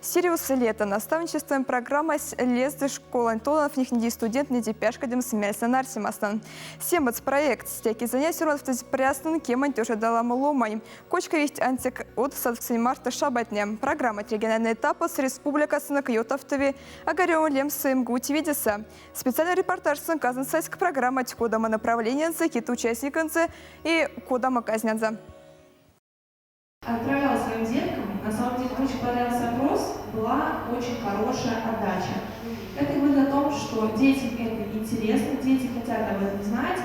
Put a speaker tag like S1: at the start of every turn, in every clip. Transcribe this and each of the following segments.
S1: Сириус лето. Наставничеством программа лезды школа Антонов нихнеди студент не депешкадем смельса нарсимастан. Семац проект стеки занятий урод в прястан кемань тоже дала маломай. Кочка есть антик от 7 марта шабатня. Программа региональный этап с республика сына Кьотовтове огарён лемсы МГУ видеса. Специальный репортаж сын казансайск программа кодама направления за кит участниканцы и кодама казнянца.
S2: Отправляла своим деткам. На самом деле очень понравился опрос, была очень хорошая отдача. Это говорит о том, что детям это интересно, дети хотят об этом знать.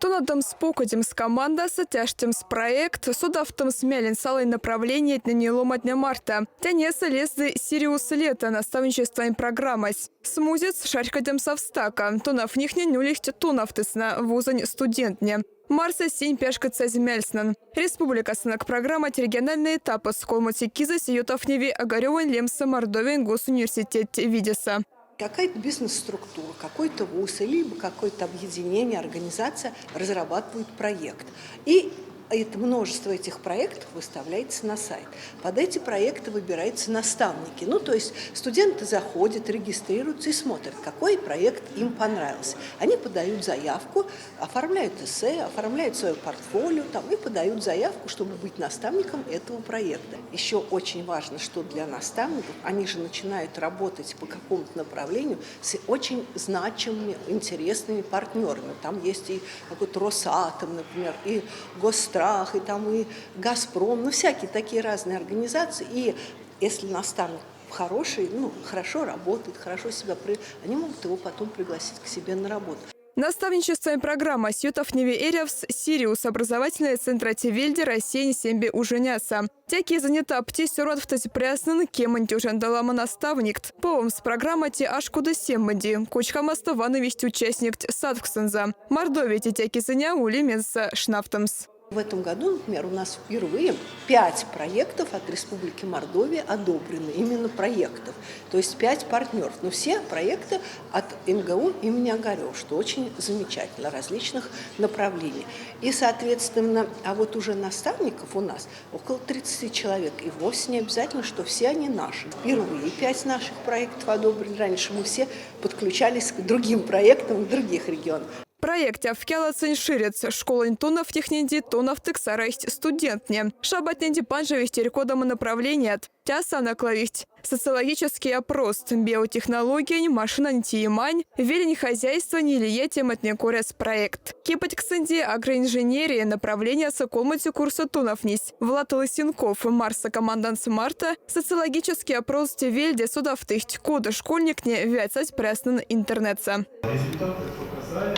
S1: Тонадом с покодем с команда, с тяжтем с проект, судавтом смелен салой направление на нелома дня марта. Тянеса лезды Сириус лето наставничеством программась. Смузец шарькадем совстака, тонав них не нюлихть тонавтысна вузань студентне. Марса сень пешкаться земельснан. Республика снак программа региональный этап с колмоти киза сиютов неви огарёван лемса Мордовия госуниверситет видеса.
S3: Какая-то бизнес-структура, какой-то вуз, либо какое-то объединение, организация разрабатывает проект. И это множество этих проектов выставляется на сайт. Под эти проекты выбираются наставники. То есть студенты заходят, регистрируются и смотрят, какой проект им понравился. Они подают заявку, оформляют эссе, оформляют свое портфолио и подают заявку, чтобы быть наставником этого проекта. Еще очень важно, что для наставников они же начинают работать по какому-то направлению с очень значимыми, интересными партнерами. Там есть и какой-то Росатом, например, и Госстрах, и Газпром, всякие такие разные организации. И если наставник хороший, хорошо работает, хорошо себя они могут его потом пригласить к себе на работу.
S1: Наставничеством программа Сьютов Неви Эревс Сириус образовательная центра Тевельде России Сембе Уженяса. Тяки занята птись урод в тази пряснен кеман тюжен далама наставник. Повом с программа ти аж куда сембади. Кучка мастована вести участник садвксенза. Мордовия тяки заня улименса шнафтамс.
S3: В этом году, например, у нас впервые 5 проектов от Республики Мордовия одобрены, именно проектов. То есть 5 партнеров. Но все проекты от МГУ имени Огарёва, что очень замечательно, различных направлений. И, соответственно, а вот уже наставников у нас около 30 человек. И вовсе не обязательно, что все они наши. Впервые 5 наших проектов одобрены. Раньше мы все подключались к другим проектам в других регионах.
S1: Проект авкела ценширец. Школа интонов технинди тонов тексарахть студентне. Шабатненди панжевихть рекодом направления. Тяса наклавихть. Социологический опрос. Биотехнология, машина нтиемань. Велень хозяйства не лиетем от некорес проект. Кипать ксенди агроинженерия. Направление соколмати курса тонов нись. Влад Лысенков. Марса команданс Марта. Социологический опрос Тевельде судавтыхть. Кода школьник не вяцать пряснен интернетса.
S4: Результаты показали,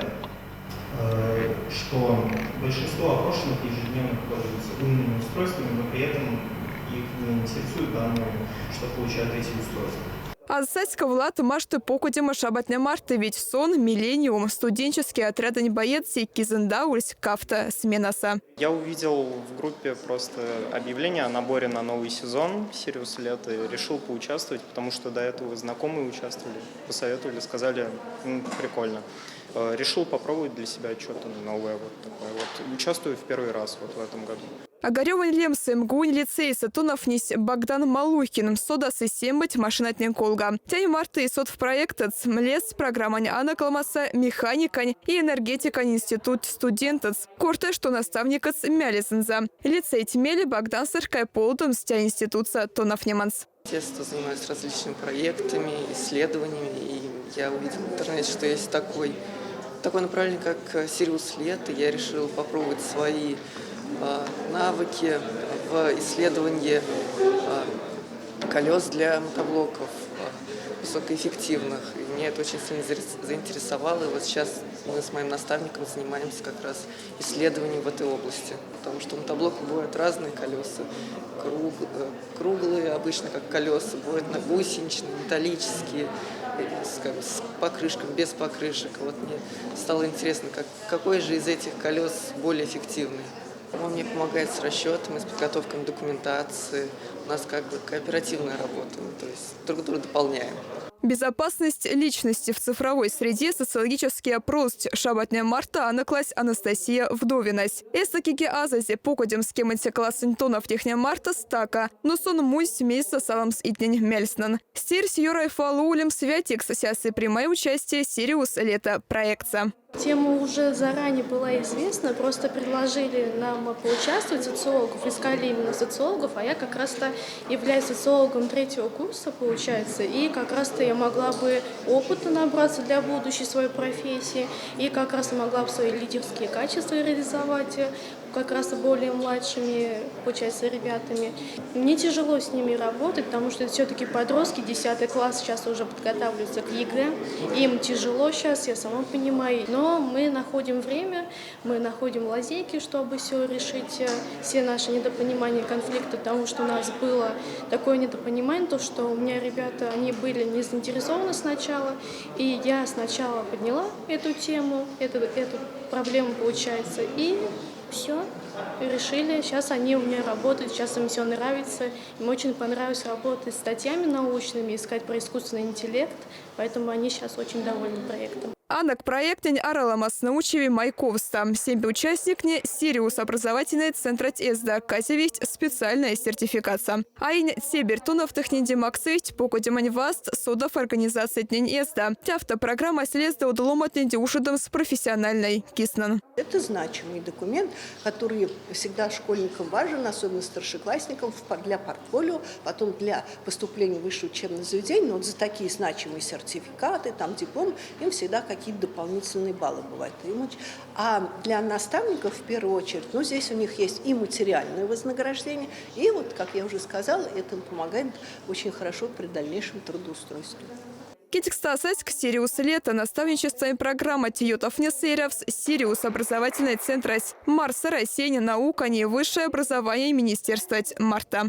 S4: что большинство опрошенных ежедневно пользуются умными устройствами, но при этом их не интересуют данные, что получают эти устройства.
S1: Азсайска Влад Машты покудема шабатня марта ведь сон, миллениум, студенческие отряды не боец, кизендаульс, кафта, сменаса.
S5: Я увидел в группе просто объявление о наборе на новый сезон «Сириус лето» и решил поучаствовать, потому что до этого знакомые участвовали, посоветовали, сказали, прикольно. Решил попробовать для себя что-то новое. Участвую в первый раз в этом году.
S1: Огарёван лемсы МГУ лицей Сатунов нись Богдан Малухин, содас и сембать машинатнен колга. Тянь марта и сот в проектец, млес программа Анна Калмаса, механика и энергетика институт студентец. Корте, что наставникец Мялизенза. Лицей Тмели Богдан Сыркай полдом стя институца Тонов Неманс.
S6: Я занимаюсь различными проектами, исследованиями, и я увидел в интернете, что есть такое направление, как Сириус лето. Я решил попробовать свои навыки в исследовании колес для мотоблоков высокоэффективных. И меня это очень сильно заинтересовало. И вот сейчас мы с моим наставником занимаемся как раз исследованием в этой области. Потому что мотоблоки бывают разные колеса. Круглые, обычно как колеса, бывают гусеничные, металлические, с покрышками, без покрышек. Вот мне стало интересно, какой же из этих колес более эффективный. Он мне помогает с расчетами, с подготовкой документации. У нас кооперативная работа, то есть друг друга дополняем.
S1: Безопасность личности в цифровой среде, социологический опрос. Шабатня марта наклась Анастасия Вдовинась. Эстакики азази покудем схемати класс Антонов техня марта стака. Но сон мусь месяца саламс итнень мельснан. Стир с Юрой Фалулем святикс сясы прямое участие Сириус лето проекта.
S7: Тема уже заранее была известна, просто предложили нам поучаствовать социологов, искали именно социологов, а я как раз-то являюсь социологом 3-го курса, получается, и как раз-то я могла бы опыта набраться для будущей своей профессии, и как раз могла бы свои лидерские качества реализовать как раз более младшими, получается, ребятами. Мне тяжело с ними работать, потому что это все-таки подростки, 10 класс, сейчас уже подготавливаются к ЕГЭ. Им тяжело сейчас, я сама понимаю. Но мы находим время, мы находим лазейки, чтобы все решить, все наши недопонимания, конфликты, потому что у нас было такое недопонимание, то, что у меня ребята, они были не заинтересованы сначала, и я сначала подняла эту тему, эту проблему, получается, и все, решили. Сейчас они у меня работают, сейчас им все нравится. Им очень понравилось работать с статьями научными, искать про искусственный интеллект, поэтому они сейчас очень довольны проектом.
S1: Анак проектень араламас научиви Майковста. 7 участникни Сириус образовательный центр ТСД. Казевить специальная сертификация. Айн Себертунов технинди Максвить покудемань васт судов организации тнень ЭСДА. Тяфта программа слезда удаломатненди ушидом с профессиональной киснан.
S3: Это значимый документ, который всегда школьникам важен, особенно старшеклассникам, для портфолио, потом для поступления в высшее учебное заведение. Но вот за такие значимые сертификаты, там диплом, им всегда какие-то дополнительные баллы бывают. А для наставников, в первую очередь, здесь у них есть и материальное вознаграждение, и вот, как я уже сказала, это им помогает очень хорошо при дальнейшем трудоустройстве.
S1: Китикстасать к Сириус лето наставничество и программа Тиютов Несериавс Сириус образовательный центр Марса Россия наука не высшее образование Министерства Марта.